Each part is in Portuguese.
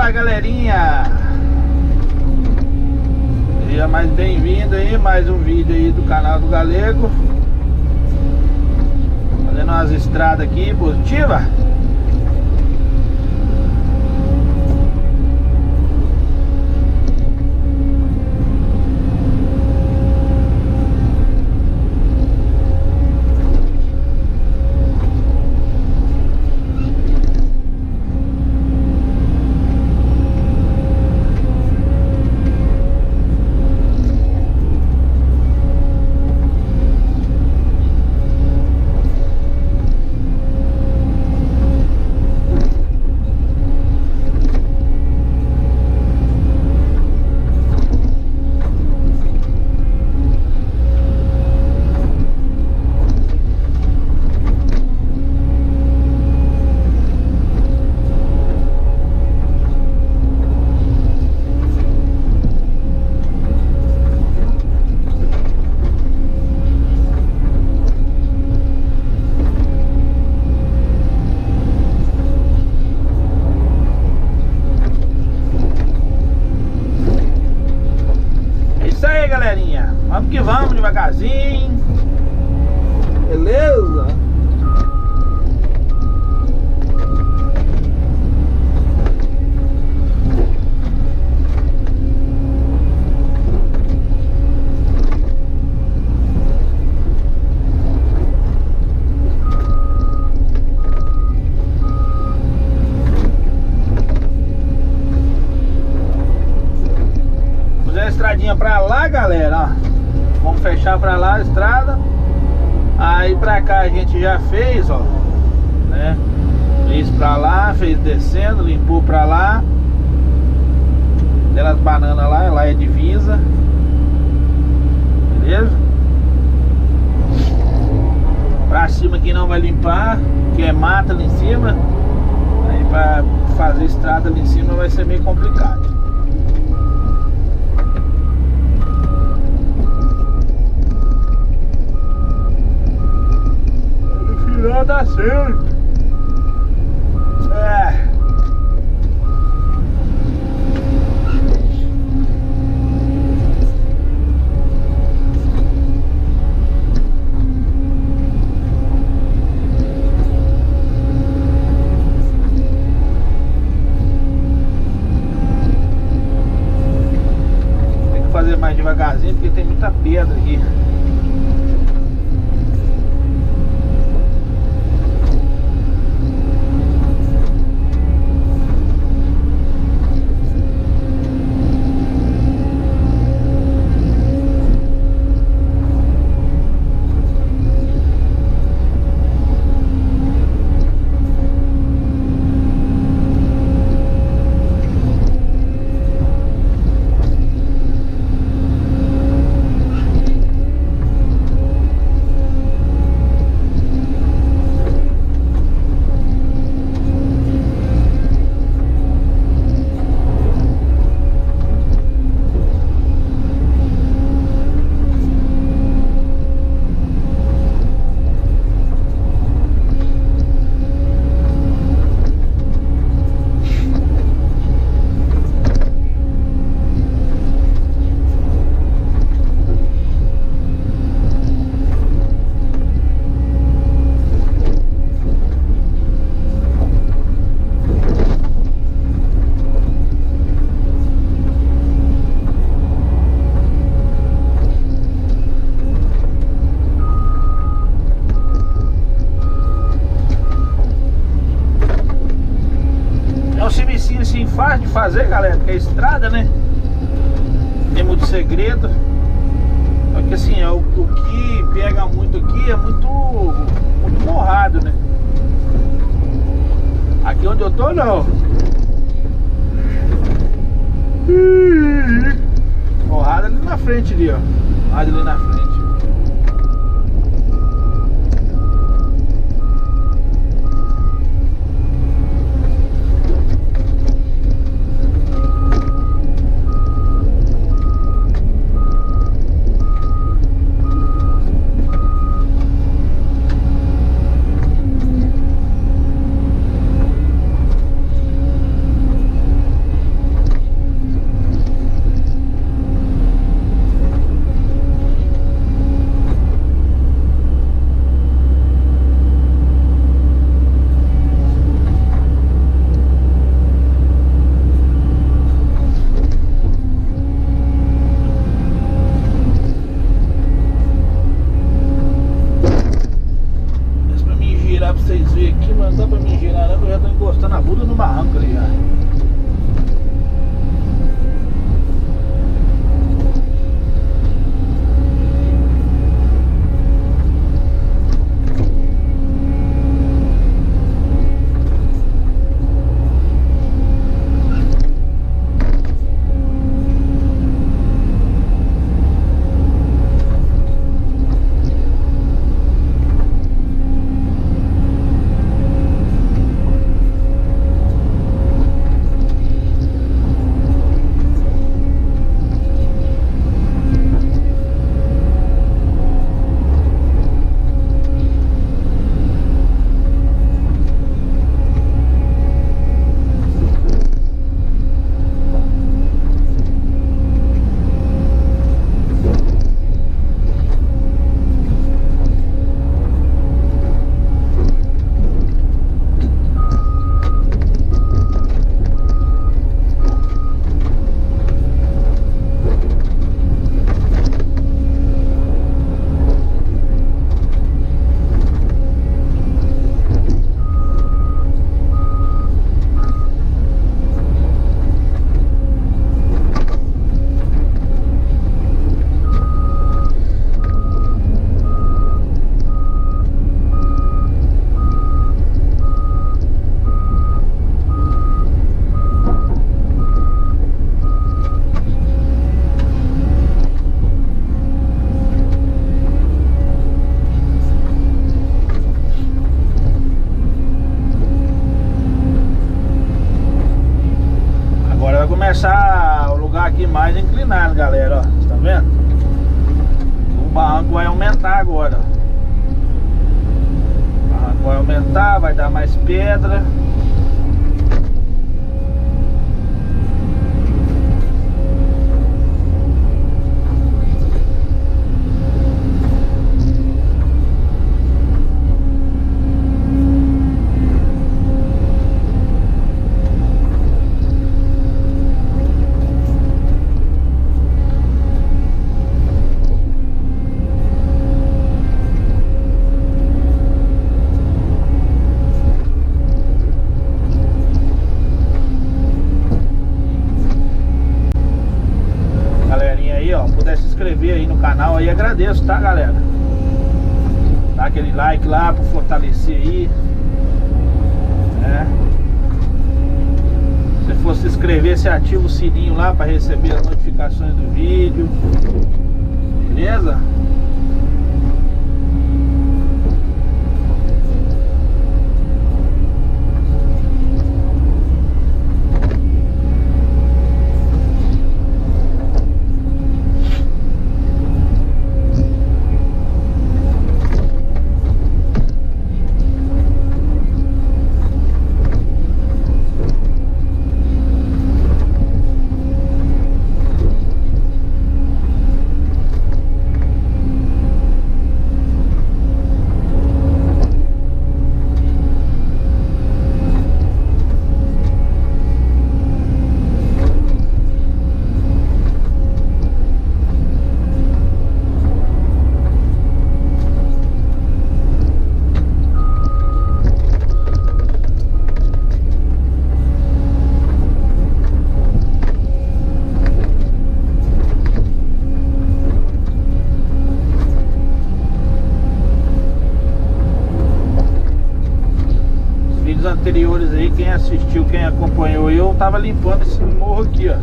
Fala, galerinha! Seja mais bem-vindo aí, mais um vídeo aí do canal do Galego. Fazendo umas estradas aqui positivas. Vamos que vamos, devagarzinho. Beleza? Fazer a estradinha pra lá, galera, ó. Vamos fechar pra lá a estrada. Aí pra cá a gente já fez, ó, né? Fez pra lá, fez descendo, limpou pra lá. Delas bananas lá é divisa. Beleza? Pra cima aqui não vai limpar, que é mata ali em cima. Aí pra fazer estrada ali em cima vai ser meio complicado. Não dá certo. Tem que fazer mais devagarzinho porque tem muita pedra aqui. Assim fácil de fazer, galera, porque é estrada, né? Tem muito segredo. Só que assim, o que pega muito aqui é muito morrado, né? Aqui onde eu tô, não. Morrado ali na frente ali, ó. Morrado ali na frente. começar o lugar aqui mais inclinado, galera, ó. Tá vendo? O barranco vai aumentar agora, ó. O barranco vai aumentar, vai dar mais pedra. Aí no canal aí, agradeço, tá, galera? Dá aquele like lá pra fortalecer aí, né? Se for se inscrever, você ativa o sininho lá pra receber as notificações do vídeo, beleza? Anteriores aí, quem assistiu, quem acompanhou, eu tava limpando esse morro aqui, ó.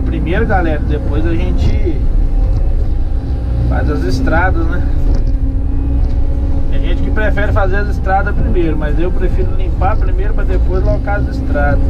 Primeiro, galera, depois a gente faz as estradas, né? Tem gente que prefere fazer as estradas primeiro, mas eu prefiro limpar primeiro para depois colocar as estradas.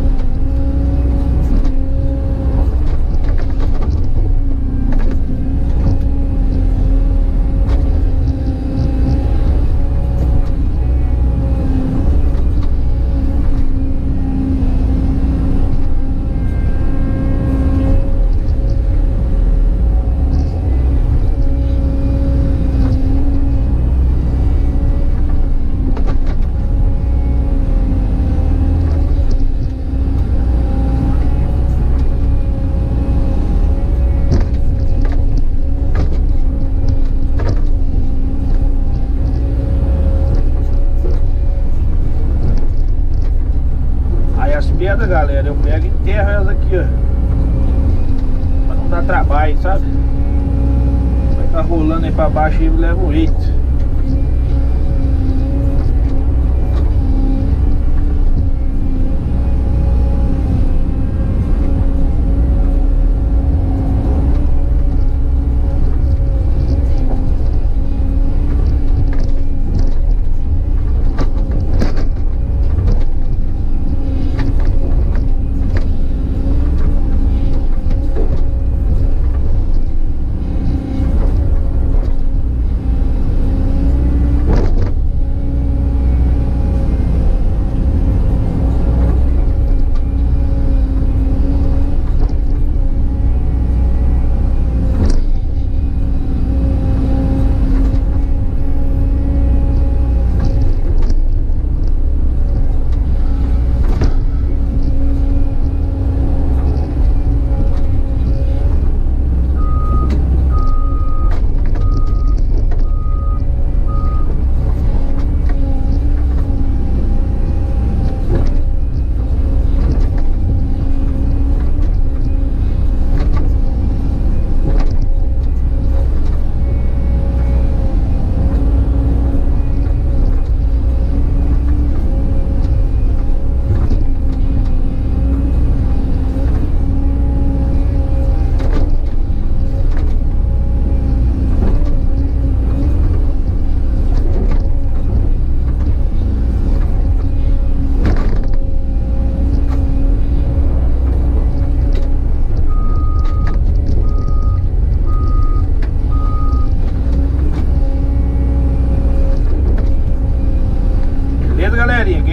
Galera, eu pego e enterro elas aqui, ó, pra não dar trabalho, sabe? Vai ficar rolando aí pra baixo e leva o eito.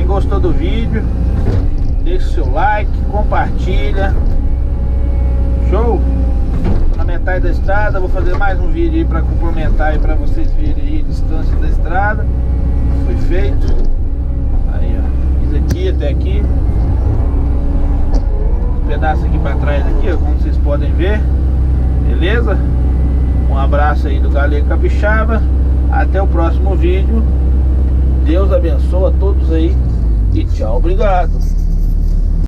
Quem gostou do vídeo, deixa o seu like, compartilha. Show? Na metade da estrada, vou fazer mais um vídeo aí para complementar aí, para vocês verem aí a distância da estrada. Foi feito. Aí, ó, isso aqui até aqui. Um pedaço aqui para trás aqui, ó, como vocês podem ver. Beleza? Um abraço aí do Galego Capixaba. Até o próximo vídeo. Deus abençoe a todos aí. E tchau, obrigado.